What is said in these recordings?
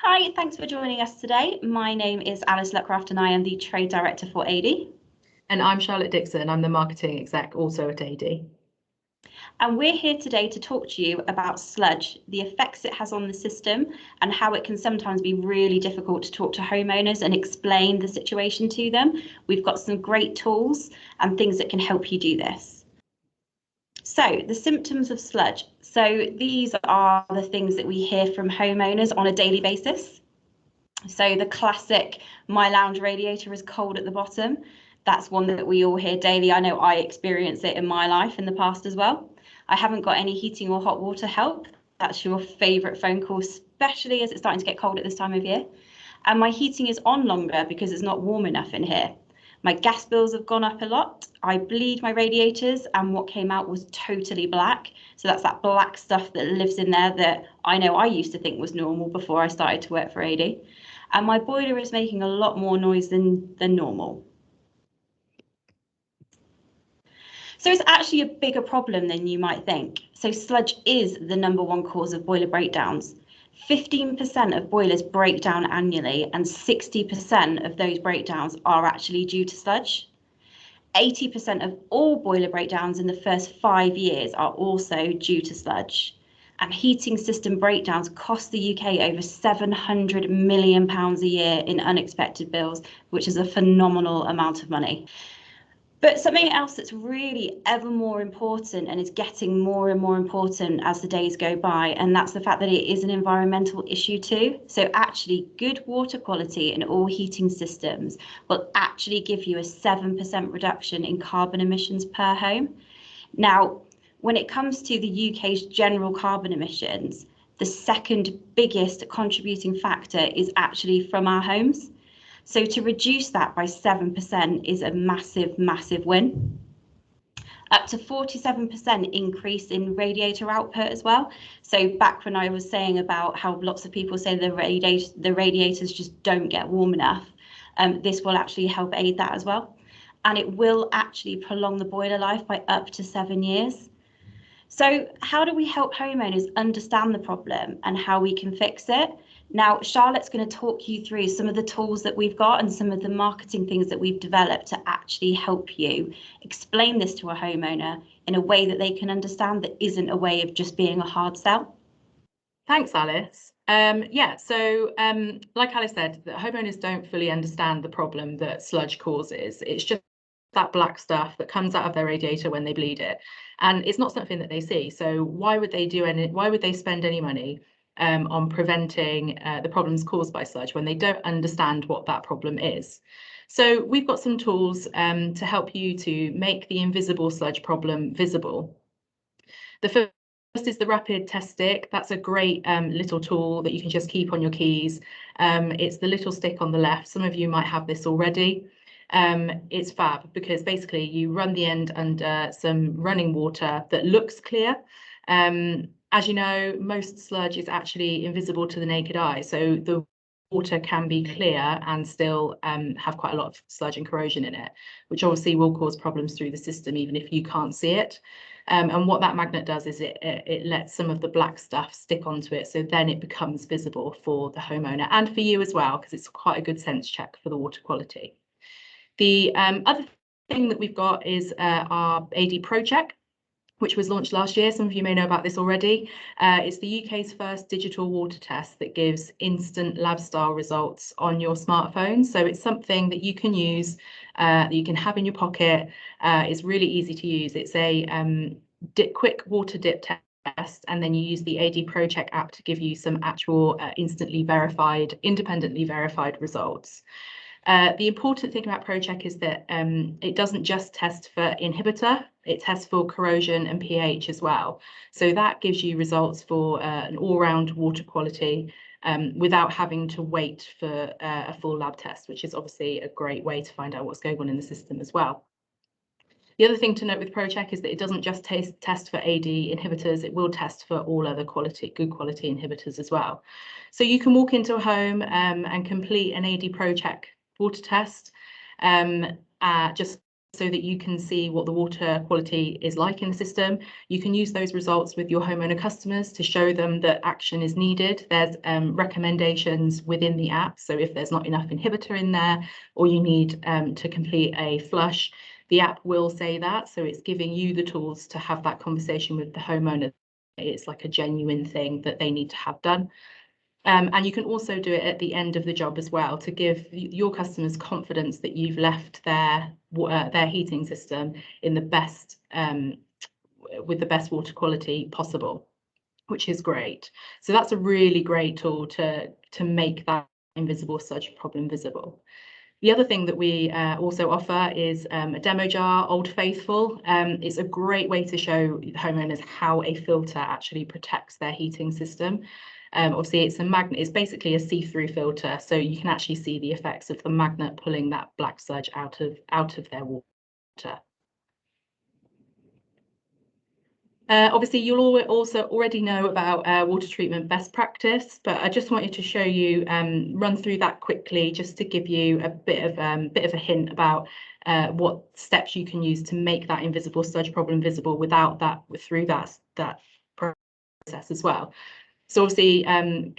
Hi, thanks for joining us today. My name is Alice Luckraft and I am the Trade Director for AD. And I'm Charlotte Dixon, I'm the Marketing Exec also at AD. And we're here today to talk to you about sludge, the effects it has on the system and how it can sometimes be really difficult to talk to homeowners and explain the situation to them. We've got some great tools and things that can help you do this. So the symptoms of sludge. So these are the things that we hear from homeowners on a daily basis. So the classic, my lounge radiator is cold at the bottom. That's one that we all hear daily. I know I experience it in my life in the past as well. I haven't got any heating or hot water help. That's your favourite phone call, especially as it's starting to get cold at this time of year. And my heating is on longer because it's not warm enough in here. My gas bills have gone up a lot. I bleed my radiators and what came out was totally black. So that's that black stuff that lives in there that I know I used to think was normal before I started to work for AD. And my boiler is making a lot more noise than normal. So it's actually a bigger problem than you might think. So sludge is the #1 cause of boiler breakdowns. 15% of boilers break down annually and 60% of those breakdowns are actually due to sludge. 80% of all boiler breakdowns in the first 5 years are also due to sludge. And heating system breakdowns cost the UK over £700 million a year in unexpected bills, which is a phenomenal amount of money. But something else that's really ever more important and is getting more and more important as the days go by, and that's the fact that it is an environmental issue too. So actually good water quality in all heating systems will actually give you a 7% reduction in carbon emissions per home. Now, when it comes to the UK's general carbon emissions, the second biggest contributing factor is actually from our homes. So to reduce that by 7% is a massive, massive win. Up to 47% increase in radiator output as well. So back when I was saying about how lots of people say the radiators just don't get warm enough, this will actually help aid that as well. And it will actually prolong the boiler life by up to 7 years. So how do we help homeowners understand the problem and how we can fix it? Now, Charlotte's going to talk you through some of the tools that we've got and some of the marketing things that we've developed to actually help you explain this to a homeowner in a way that they can understand that isn't a way of just being a hard sell. Thanks, Alice. Like Alice said, the homeowners don't fully understand the problem that sludge causes. It's just that black stuff that comes out of their radiator when they bleed it, and it's not something that they see. So why would they spend any money on preventing the problems caused by sludge when they don't understand what that problem is? So we've got some tools to help you to make the invisible sludge problem visible. The first is the rapid test stick. That's a great little tool that you can just keep on your keys. It's the little stick on the left. Some of you might have this already. It's fab because basically you run the end under some running water that looks clear. As you know, most sludge is actually invisible to the naked eye, so the water can be clear and still have quite a lot of sludge and corrosion in it, which obviously will cause problems through the system even if you can't see it. And what that magnet does is it lets some of the black stuff stick onto it, so then it becomes visible for the homeowner and for you as well, because it's quite a good sense check for the water quality. The other thing that we've got is our AD Pro Check, which was launched last year. Some of you may know about this already. It's the UK's first digital water test that gives instant lab style results on your smartphone. So it's something that you can use, that you can have in your pocket. It's really easy to use. It's a quick water dip test, and then you use the AD Pro Check app to give you some actual independently verified results. The important thing about ProCheck is that it doesn't just test for inhibitor, it tests for corrosion and pH as well. So that gives you results for an all-round water quality without having to wait for a full lab test, which is obviously a great way to find out what's going on in the system as well. The other thing to note with ProCheck is that it doesn't just test for AD inhibitors, it will test for all other good quality inhibitors as well. So you can walk into a home and complete an AD ProCheck water test just so that you can see what the water quality is like in the system. You can use those results with your homeowner customers to show them that action is needed. There's recommendations within the app. So if there's not enough inhibitor in there, or you need to complete a flush, the app will say that. So it's giving you the tools to have that conversation with the homeowner. It's like a genuine thing that they need to have done. And you can also do it at the end of the job as well, to give your customers confidence that you've left their heating system in the best with the best water quality possible, which is great. So that's a really great tool to make that invisible sludge problem visible. The other thing that we also offer is a demo jar, Old Faithful. It's a great way to show homeowners how a filter actually protects their heating system. Obviously, it's a magnet. It's basically a see-through filter, so you can actually see the effects of the magnet pulling that black sludge out of their water. Obviously, you'll also already know about water treatment best practice, but I just wanted to show you, run through that quickly, just to give you a bit of a hint about what steps you can use to make that invisible sludge problem visible through that process as well. So obviously,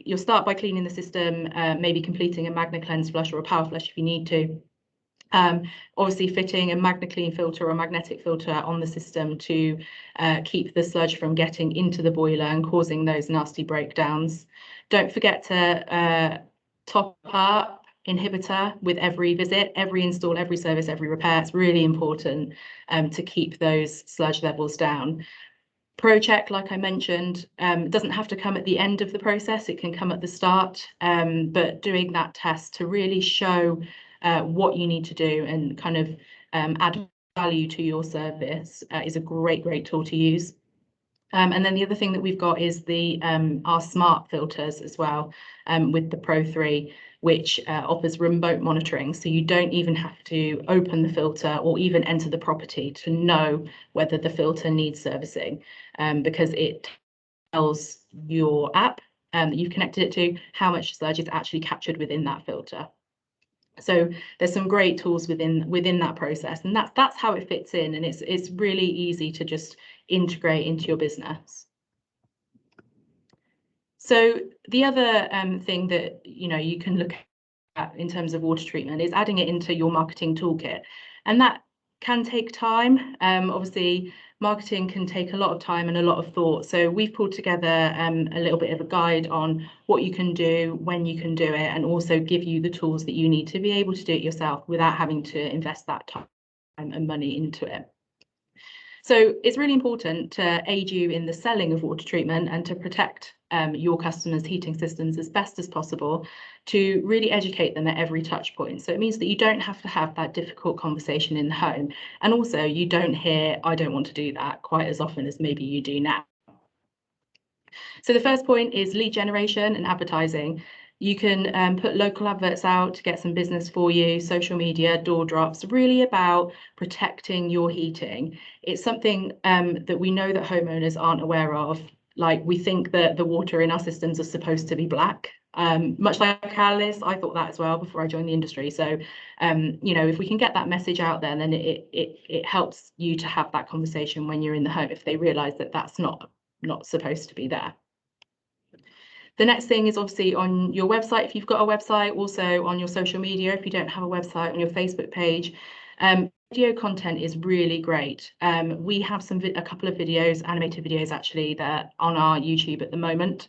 you'll start by cleaning the system, maybe completing a Magna Cleanse flush or a power flush if you need to. Obviously fitting a MagnaClean filter or magnetic filter on the system to keep the sludge from getting into the boiler and causing those nasty breakdowns. Don't forget to top up inhibitor with every visit, every install, every service, every repair. It's really important to keep those sludge levels down. Pro check, like I mentioned, doesn't have to come at the end of the process. It can come at the start, but doing that test to really show what you need to do and kind of add value to your service is a great tool to use. And then the other thing that we've got is our smart filters as well, with the Pro 3, which offers remote monitoring. So you don't even have to open the filter or even enter the property to know whether the filter needs servicing, because it tells your app that you've connected it to how much sludge is actually captured within that filter. So there's some great tools within that process, and that's how it fits in, and it's really easy to just integrate into your business. So the other thing that you can look at in terms of water treatment is adding it into your marketing toolkit, and that can take time. Obviously, marketing can take a lot of time and a lot of thought. So we've pulled together a little bit of a guide on what you can do, when you can do it, and also give you the tools that you need to be able to do it yourself without having to invest that time and money into it. So it's really important to aid you in the selling of water treatment and to protect your customers' heating systems as best as possible, to really educate them at every touch point. So it means that you don't have to have that difficult conversation in the home. And also you don't hear, I don't want to do that, quite as often as maybe you do now. So the first point is lead generation and advertising. You can put local adverts out to get some business for you, social media, door drops, really about protecting your heating. It's something that we know that homeowners aren't aware of. Like, we think that the water in our systems are supposed to be black. Much like Alice, I thought that as well before I joined the industry. So, if we can get that message out there, then it helps you to have that conversation when you're in the home, if they realise that that's not supposed to be there. The next thing is obviously on your website, if you've got a website, also on your social media, if you don't have a website, on your Facebook page. Video content is really great. We have a couple of videos, animated videos actually, that are on our YouTube at the moment.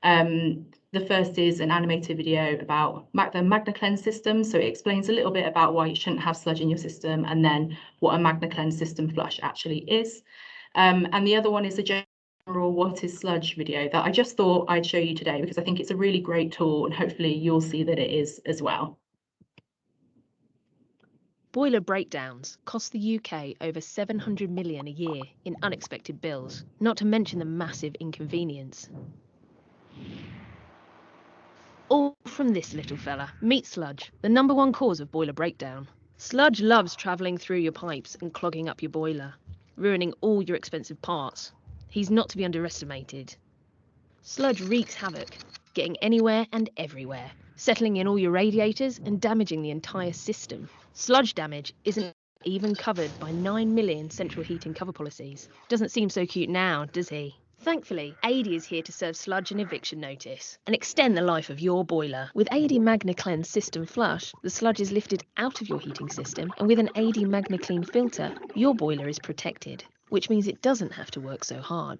The first is an animated video about the Magna Cleanse system. So it explains a little bit about why you shouldn't have sludge in your system, and then what a Magna Cleanse system flush actually is. And the other one is a general what is sludge video that I just thought I'd show you today, because I think it's a really great tool, and hopefully you'll see that it is as well. Boiler breakdowns cost the UK over 700 million a year in unexpected bills, not to mention the massive inconvenience. All from this little fella. Meet sludge, the #1 cause of boiler breakdown. Sludge loves travelling through your pipes and clogging up your boiler, ruining all your expensive parts. He's not to be underestimated. Sludge wreaks havoc, getting anywhere and everywhere, settling in all your radiators and damaging the entire system. Sludge damage isn't even covered by 9 million central heating cover policies. Doesn't seem so cute now, does he? Thankfully, AD is here to serve sludge and eviction notice and extend the life of your boiler. With AD MagnaCleanse System Flush, the sludge is lifted out of your heating system, and with an AD MagnaClean filter, your boiler is protected, which means it doesn't have to work so hard,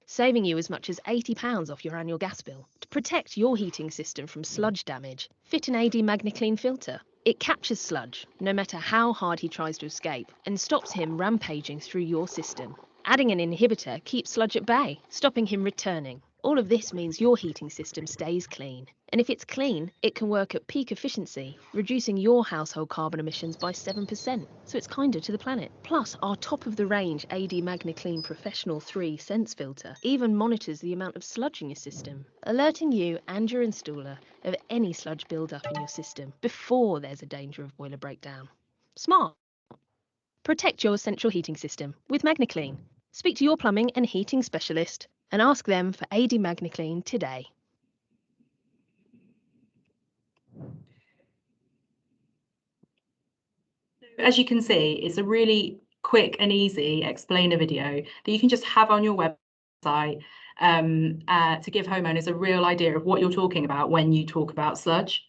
saving you as much as £80 off your annual gas bill. To protect your heating system from sludge damage, fit an AD MagnaClean filter. It captures sludge, no matter how hard he tries to escape, and stops him rampaging through your system. Adding an inhibitor keeps sludge at bay, stopping him returning. All of this means your heating system stays clean. And if it's clean, it can work at peak efficiency, reducing your household carbon emissions by 7%, so it's kinder to the planet. Plus, our top-of-the-range AD MagnaClean Professional 3 Sense filter even monitors the amount of sludge in your system, alerting you and your installer of any sludge build-up in your system before there's a danger of boiler breakdown. Smart. Protect your central heating system with MagnaClean. Speak to your plumbing and heating specialist and ask them for AD MagnaClean today. As you can see, it's a really quick and easy explainer video that you can just have on your website to give homeowners a real idea of what you're talking about when you talk about sludge.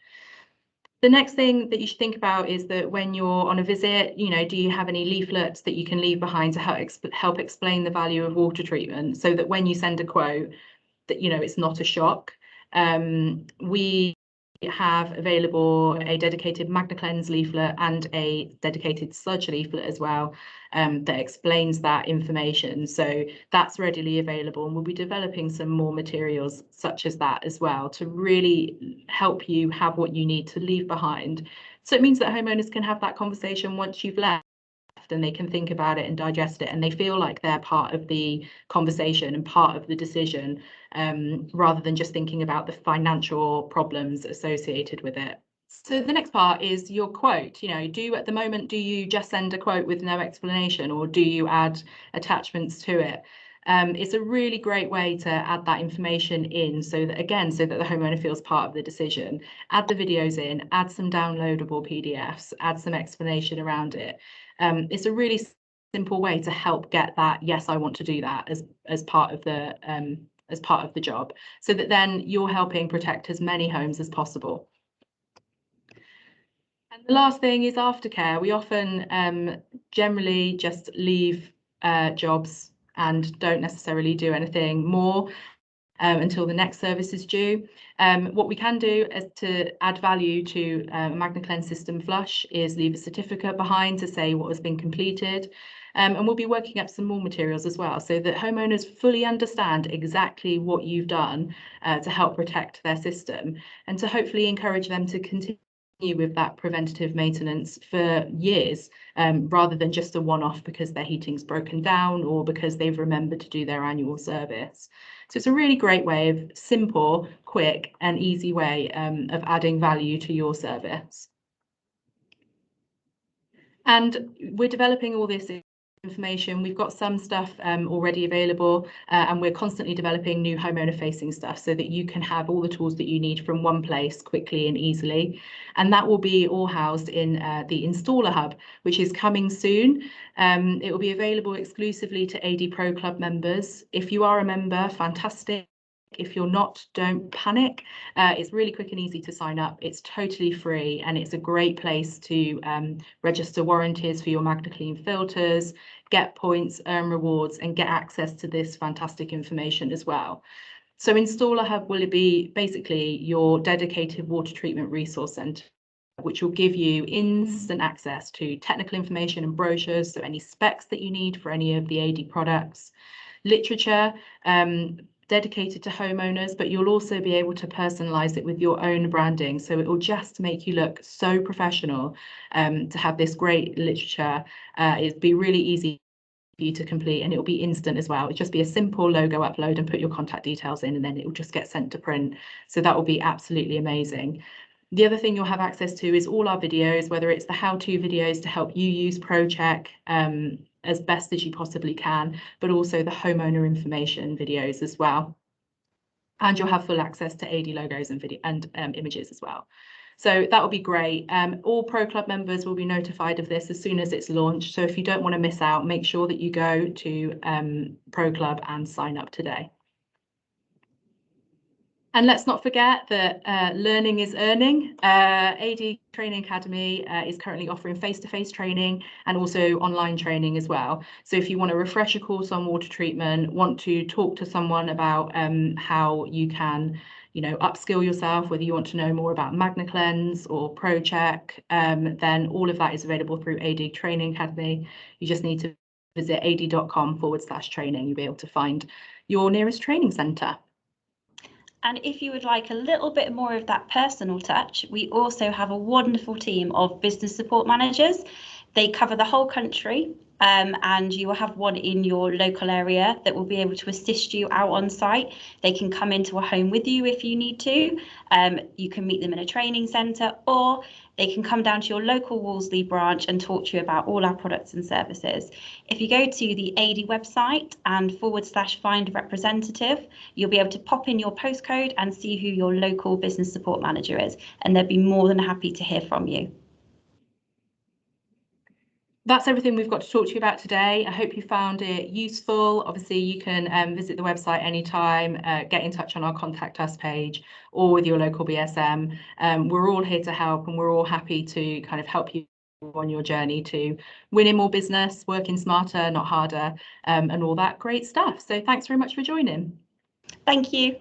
The next thing that you should think about is that when you're on a visit, do you have any leaflets that you can leave behind to help explain the value of water treatment, so that when you send a quote, that it's not a shock. We have available a dedicated MagnaCleanse leaflet and a dedicated sludge leaflet as well, that explains that information. So that's readily available, and we'll be developing some more materials such as that as well to really help you have what you need to leave behind. So it means that homeowners can have that conversation once you've left, and they can think about it and digest it, and they feel like they're part of the conversation and part of the decision, rather than just thinking about the financial problems associated with it. So the next part is your quote. At the moment, do you just send a quote with no explanation, or do you add attachments to it? It's a really great way to add that information in, so that the homeowner feels part of the decision. Add the videos in, add some downloadable PDFs, add some explanation around it. It's a really simple way to help get that, yes, I want to do that as part of the job, so that then you're helping protect as many homes as possible. And the last thing is aftercare. We often generally just leave jobs and don't necessarily do anything more until the next service is due. What we can do is to add value to MagnaCleanse System Flush is leave a certificate behind to say what has been completed. And we'll be working up some more materials as well, so that homeowners fully understand exactly what you've done to help protect their system, and to hopefully encourage them to continue with that preventative maintenance for years, rather than just a one-off because their heating's broken down or because they've remembered to do their annual service. So it's a really great way of simple, quick and easy way of adding value to your service. And we're developing all this information. We've got some stuff already available, and we're constantly developing new homeowner facing stuff, so that you can have all the tools that you need from one place quickly and easily. And that will be all housed in the Installer Hub, which is coming soon. It will be available exclusively to AD Pro Club members. If you are a member, fantastic. If you're not, don't panic. It's really quick and easy to sign up. It's totally free, and it's a great place to register warranties for your MagnaClean filters, get points, earn rewards, and get access to this fantastic information as well. So Installer Hub will be basically your dedicated water treatment resource centre, which will give you instant access to technical information and brochures, so any specs that you need for any of the AD products, literature, dedicated to homeowners, but you'll also be able to personalize it with your own branding, so it will just make you look so professional. To have this great literature, it'd be really easy for you to complete, and it will be instant as well. It'll just be a simple logo upload and put your contact details in, and then it will just get sent to print. So that will be absolutely amazing. The other thing you'll have access to is all our videos, whether it's the how-to videos to help you use ProCheck as best as you possibly can, but also the homeowner information videos as well. And you'll have full access to AD logos and video and images as well. So that will be great. All Pro Club members will be notified of this as soon as it's launched. So if you don't want to miss out, make sure that you go to Pro Club and sign up today. And let's not forget that learning is earning. AD Training Academy is currently offering face-to-face training and also online training as well. So if you want to refresh a course on water treatment, want to talk to someone about how you can, upskill yourself, whether you want to know more about MagnaCleanse or ProCheck, then all of that is available through AD Training Academy. You just need to visit ad.com/training. You'll be able to find your nearest training centre. And if you would like a little bit more of that personal touch, we also have a wonderful team of business support managers. They cover the whole country, and you will have one in your local area that will be able to assist you out on site. They can come into a home with you if you need to. You can meet them in a training centre, or they can come down to your local Wolseley branch and talk to you about all our products and services. If you go to the AD website and /find representative, you'll be able to pop in your postcode and see who your local business support manager is, and they'll be more than happy to hear from you. That's everything we've got to talk to you about today. I hope you found it useful. Obviously, you can visit the website anytime, get in touch on our contact us page or with your local BSM. We're all here to help, and we're all happy to kind of help you on your journey to winning more business, working smarter, not harder, and all that great stuff. So thanks very much for joining. Thank you.